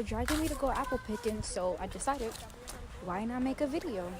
dragging me to go apple picking, so I decided, why not make a video?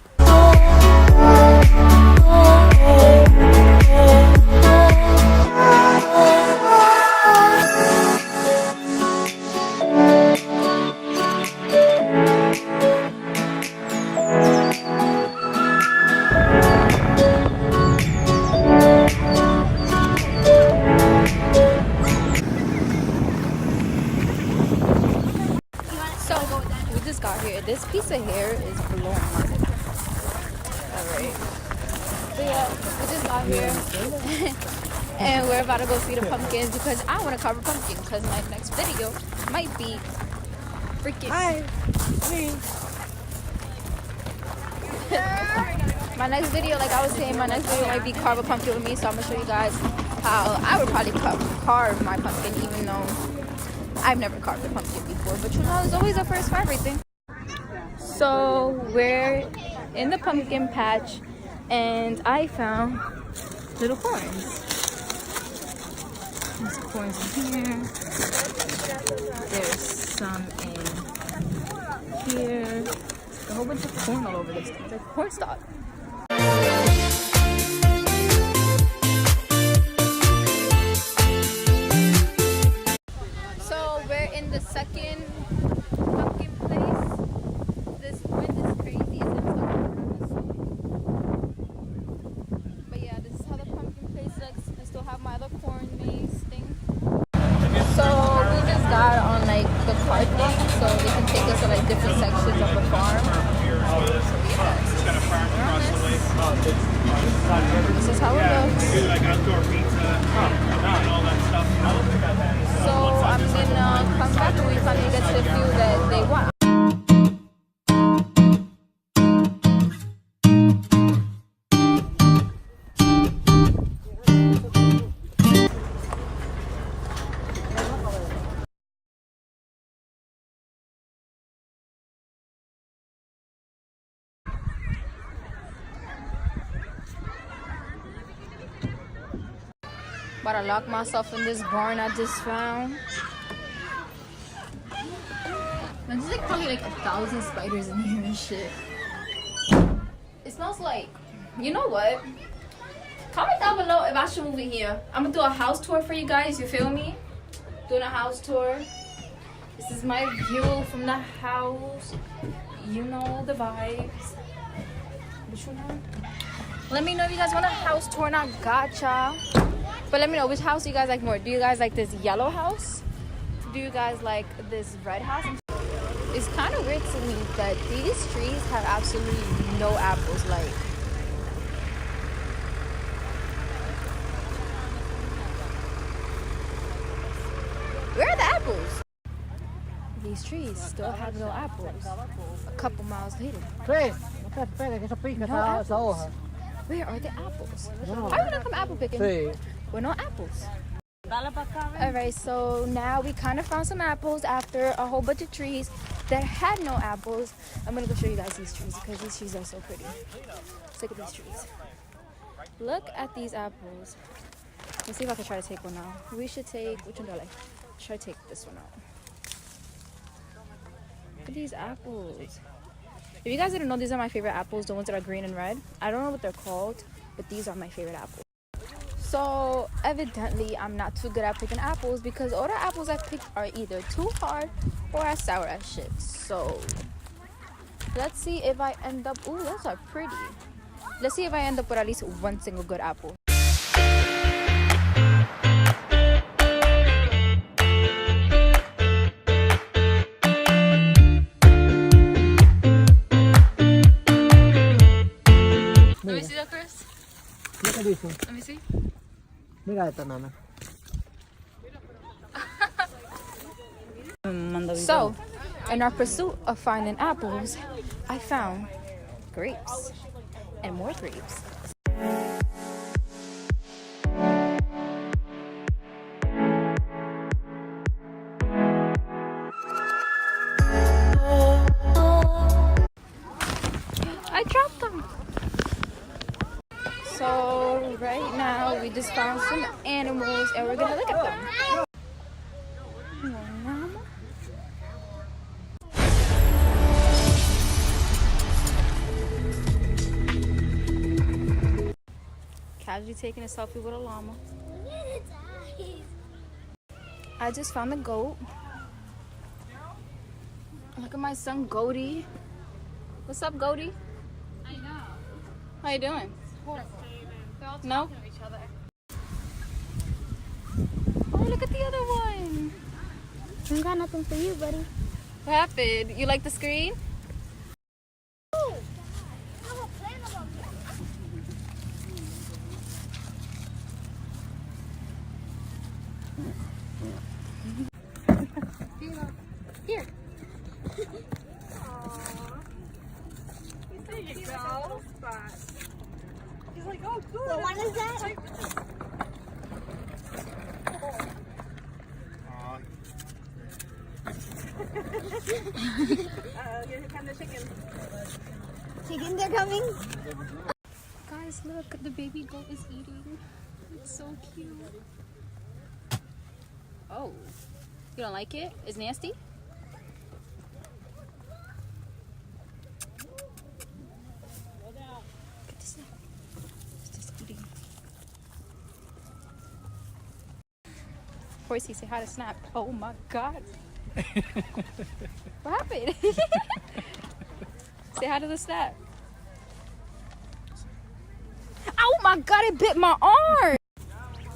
This piece of hair is blowing my mind. Alright. So yeah, we just got here. And we're about to go see the pumpkins because I want to cover pumpkin because my next video might be freaking... Hi. My next video, like I was saying, my next video might be carve a pumpkin with me. So I'm going to show you guys how I would probably carve my pumpkin, even though I've never carved a pumpkin before. But you know, there's always a first for everything. So we're in the pumpkin patch and I found little corns. There's corns in here. There's some in here. There's a whole bunch of corn all over this thing. It's like corn stalk. So we're in the second pumpkin place. This wind is crazy. It's but yeah, this is how the pumpkin place looks. I still have my other corn maze thing. So we just got on like the cart thing, so they can take us to like different sections of the farm. So yeah, this is how it looks. Like outdoor pizza and all that stuff. So I'm gonna come back when we finally get to the few that they want. About to lock myself in this barn I just found. Man, there's like probably like 1,000 spiders in here and shit. It smells like, you know what? Comment down below if I should move in here. I'm gonna do a house tour for you guys, you feel me? Doing a house tour. This is my view from the house. You know the vibes. Which one? Let me know if you guys want a house tour and I gotcha. But let me know which house you guys like more. Do you guys like this yellow house? Do you guys like this red house? It's kind of weird to me that these trees have absolutely no apples. Like, where are the apples? These trees still have no apples. A couple miles later. No apples. Where are the apples? How are we gonna come apple picking? With no apples. Alright, so now we kind of found some apples after a whole bunch of trees that had no apples. I'm gonna go show you guys these trees because these trees are so pretty. Let's look at these trees. Look at these apples. Let's see if I can try to take one out. We should take, which one do I like? Try to take this one out. Look at these apples. If you guys didn't know, these are my favorite apples, the ones that are green and red. I don't know what they're called, but these are my favorite apples. So evidently I'm not too good at picking apples because all the apples I pick are either too hard or as sour as shit. So let's see if I end up, ooh, those are pretty. Let's see if I end up with at least one single good apple. Let me see that, Chris. Let me see. So, in our pursuit of finding apples, I found grapes and more grapes. I dropped them. So right now we just found some animals and we're gonna look at them. casually taking a selfie with a llama. I just found a goat. Look at my son Goaty. What's up, Goaty? I know. How you doing? Horrible. They're all No? talking to each other. Oh, look at the other one. I got nothing for you, buddy. What happened? You like the screen? Here. There you go. He's like, oh, good. What one is that? Here come the chicken. Chickens are coming. Guys, look, the baby goat is eating. It's so cute. Oh, you don't like it? It's nasty? Look at this. It's just eating. Horsey, say hi to Snap. Oh my God. What happened? Say hi to the Snap. Oh my God, it bit my arm.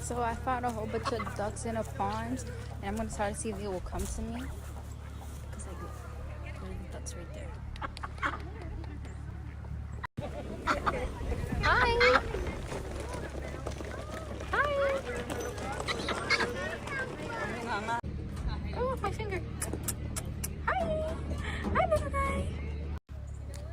So I found a whole bunch of ducks in a pond, and I'm gonna try to see if they will come to me. Cause like, there's the ducks right there. Hi. Hi. Oh, my finger. Hi. Hi, little guy.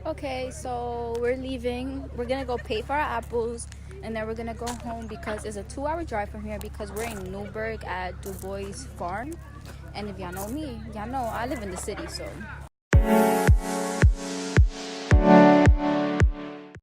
Okay, so we're leaving. We're gonna go pay for our apples, and then we're gonna go home because it's a 2-hour drive from here because we're in Newburgh at DuBouise Farm. And if y'all know me, y'all know I live in the city, so